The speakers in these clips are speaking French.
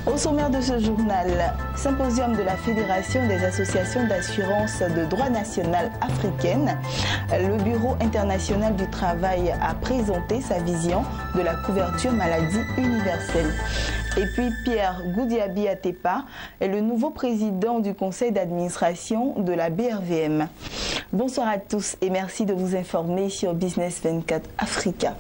Au sommaire de ce journal, symposium de la Fédération des associations d'assurance de droit national africaine. Le Bureau international du travail a présenté sa vision de la couverture maladie universelle. Et puis Pierre Goudiaby Atepa est le nouveau président du conseil d'administration de la BRVM. Bonsoir à tous et merci de vous informer sur Business 24 Africa.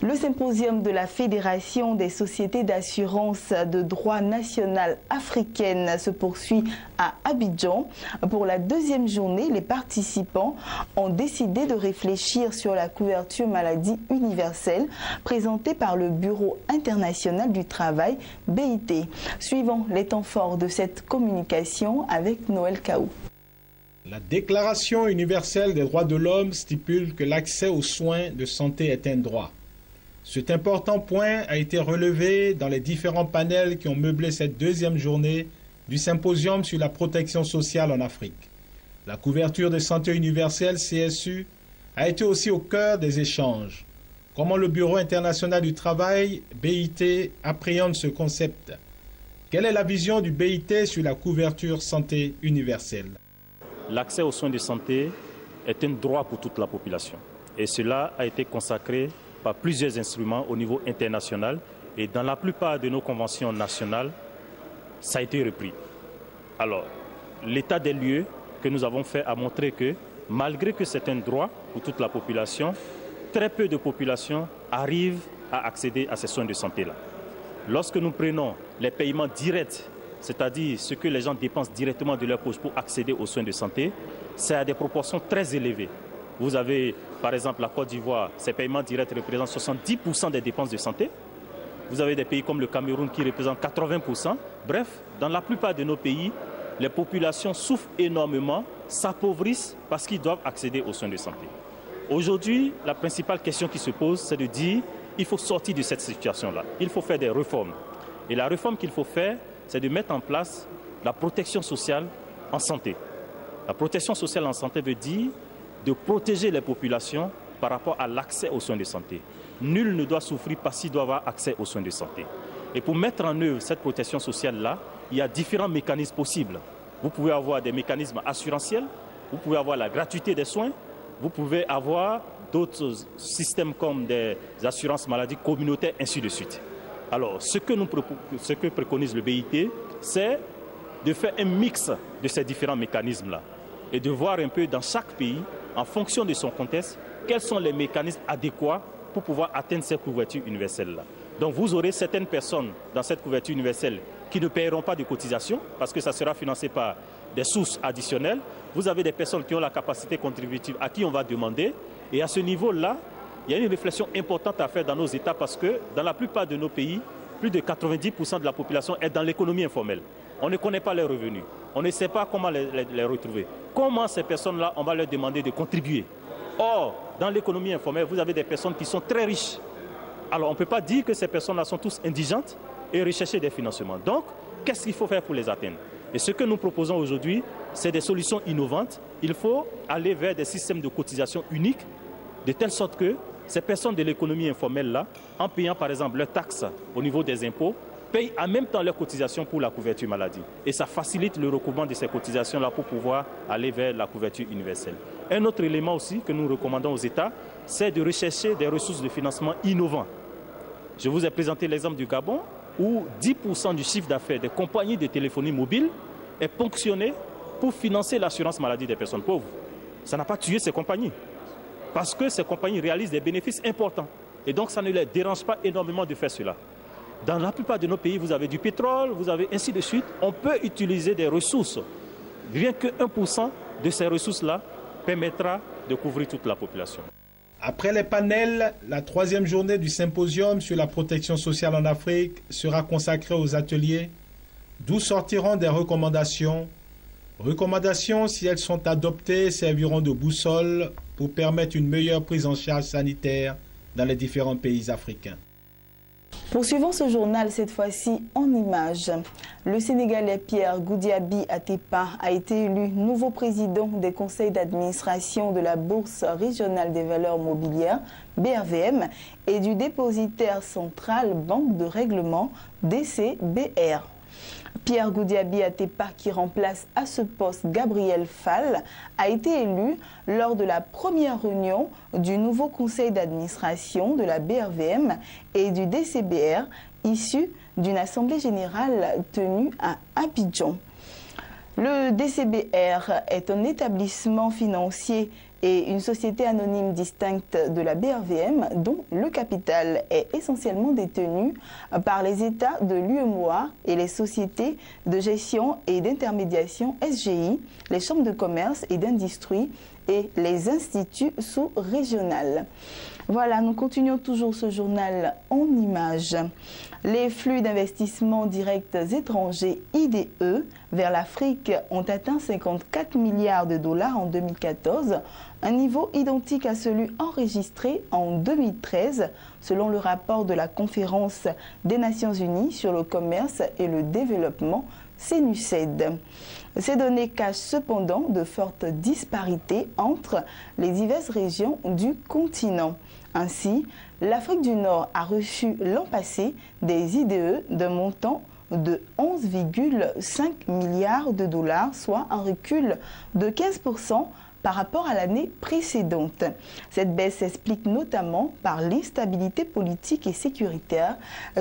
Le symposium de la Fédération des sociétés d'assurance de droit national africaine se poursuit à Abidjan. Pour la deuxième journée, les participants ont décidé de réfléchir sur la couverture maladie universelle présentée par le Bureau international du travail, BIT. Suivons les temps forts de cette communication avec Noël Kaou. La Déclaration universelle des droits de l'homme stipule que l'accès aux soins de santé est un droit. Cet important point a été relevé dans les différents panels qui ont meublé cette deuxième journée du symposium sur la protection sociale en Afrique. La couverture de santé universelle, CSU, a été aussi au cœur des échanges. Comment le Bureau international du travail, BIT, appréhende ce concept? Quelle est la vision du BIT sur la couverture santé universelle? L'accès aux soins de santé est un droit pour toute la population. Et cela a été consacré par plusieurs instruments au niveau international et dans la plupart de nos conventions nationales, ça a été repris. Alors, l'état des lieux que nous avons fait a montré que malgré que c'est un droit pour toute la population, très peu de populations arrivent à accéder à ces soins de santé-là. Lorsque nous prenons les paiements directs, c'est-à-dire ce que les gens dépensent directement de leur poche pour accéder aux soins de santé, c'est à des proportions très élevées. Vous avez, par exemple, la Côte d'Ivoire, ces paiements directs représentent 70% des dépenses de santé. Vous avez des pays comme le Cameroun qui représentent 80%. Bref, dans la plupart de nos pays, les populations souffrent énormément, s'appauvrissent parce qu'ils doivent accéder aux soins de santé. Aujourd'hui, la principale question qui se pose, c'est de dire qu'il faut sortir de cette situation-là. Il faut faire des réformes. Et la réforme qu'il faut faire, c'est de mettre en place la protection sociale en santé. La protection sociale en santé veut dire de protéger les populations par rapport à l'accès aux soins de santé. Nul ne doit souffrir parce qu'il doit avoir accès aux soins de santé. Et pour mettre en œuvre cette protection sociale-là, il y a différents mécanismes possibles. Vous pouvez avoir des mécanismes assurantiels, vous pouvez avoir la gratuité des soins, vous pouvez avoir d'autres systèmes comme des assurances maladies communautaires, ainsi de suite. Alors, ce que préconise le BIT, c'est de faire un mix de ces différents mécanismes-là et de voir un peu dans chaque pays, en fonction de son contexte, quels sont les mécanismes adéquats pour pouvoir atteindre cette couverture universelle-là. Donc vous aurez certaines personnes dans cette couverture universelle qui ne paieront pas de cotisation parce que ça sera financé par des sources additionnelles. Vous avez des personnes qui ont la capacité contributive à qui on va demander. Et à ce niveau-là, il y a une réflexion importante à faire dans nos États parce que dans la plupart de nos pays, plus de 90% de la population est dans l'économie informelle. On ne connaît pas leurs revenus. On ne sait pas comment les retrouver. Comment ces personnes-là, on va leur demander de contribuer? Or, dans l'économie informelle, vous avez des personnes qui sont très riches. Alors, on ne peut pas dire que ces personnes-là sont tous indigentes et rechercher des financements. Donc, qu'est-ce qu'il faut faire pour les atteindre? Et ce que nous proposons aujourd'hui, c'est des solutions innovantes. Il faut aller vers des systèmes de cotisation uniques, de telle sorte que ces personnes de l'économie informelle-là, en payant par exemple leurs taxes au niveau des impôts, payent en même temps leurs cotisations pour la couverture maladie. Et ça facilite le recouvrement de ces cotisations-là pour pouvoir aller vers la couverture universelle. Un autre élément aussi que nous recommandons aux États, c'est de rechercher des ressources de financement innovants. Je vous ai présenté l'exemple du Gabon, où 10% du chiffre d'affaires des compagnies de téléphonie mobile est ponctionné pour financer l'assurance maladie des personnes pauvres. Ça n'a pas tué ces compagnies, parce que ces compagnies réalisent des bénéfices importants. Et donc ça ne les dérange pas énormément de faire cela. Dans la plupart de nos pays, vous avez du pétrole, vous avez ainsi de suite. On peut utiliser des ressources. Rien que 1% de ces ressources-là permettra de couvrir toute la population. Après les panels, la troisième journée du symposium sur la protection sociale en Afrique sera consacrée aux ateliers, d'où sortiront des recommandations. Recommandations, si elles sont adoptées, serviront de boussole pour permettre une meilleure prise en charge sanitaire dans les différents pays africains. Poursuivons ce journal cette fois-ci en images. Le Sénégalais Pierre Goudiaby Atepa a été élu nouveau président des conseils d'administration de la Bourse régionale des valeurs mobilières, BRVM, et du dépositaire central Banque de règlement, DCBR. Pierre Goudiaby Atepa, qui remplace à ce poste Gabriel Fall, a été élu lors de la première réunion du nouveau conseil d'administration de la BRVM et du DCBR, issu d'une assemblée générale tenue à Abidjan. Le DCBR est un établissement financier et une société anonyme distincte de la BRVM dont le capital est essentiellement détenu par les États de l'UEMOA et les sociétés de gestion et d'intermédiation SGI, les chambres de commerce et d'industrie et les instituts sous-régionaux. Voilà, nous continuons toujours ce journal en images. Les flux d'investissements directs étrangers IDE vers l'Afrique ont atteint 54 milliards de dollars en 2014, un niveau identique à celui enregistré en 2013, selon le rapport de la Conférence des Nations Unies sur le commerce et le développement, CNUSED. Ces données cachent cependant de fortes disparités entre les diverses régions du continent. Ainsi, l'Afrique du Nord a reçu l'an passé des IDE d'un montant de 11,5 milliards de dollars, soit un recul de 15% par rapport à l'année précédente. Cette baisse s'explique notamment par l'instabilité politique et sécuritaire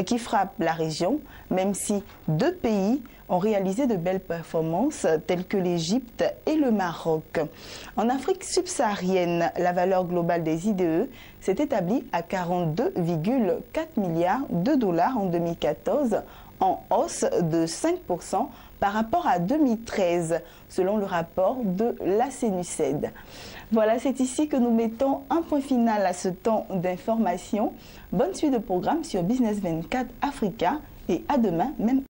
qui frappe la région, même si deux pays ont réalisé de belles performances telles que l'Égypte et le Maroc. En Afrique subsaharienne, la valeur globale des IDE s'est établie à 42,4 milliards de dollars en 2014, en hausse de 5% par rapport à 2013, selon le rapport de la CNUSED. Voilà, c'est ici que nous mettons un point final à ce temps d'information. Bonne suite de programme sur Business 24 Africa et à demain, même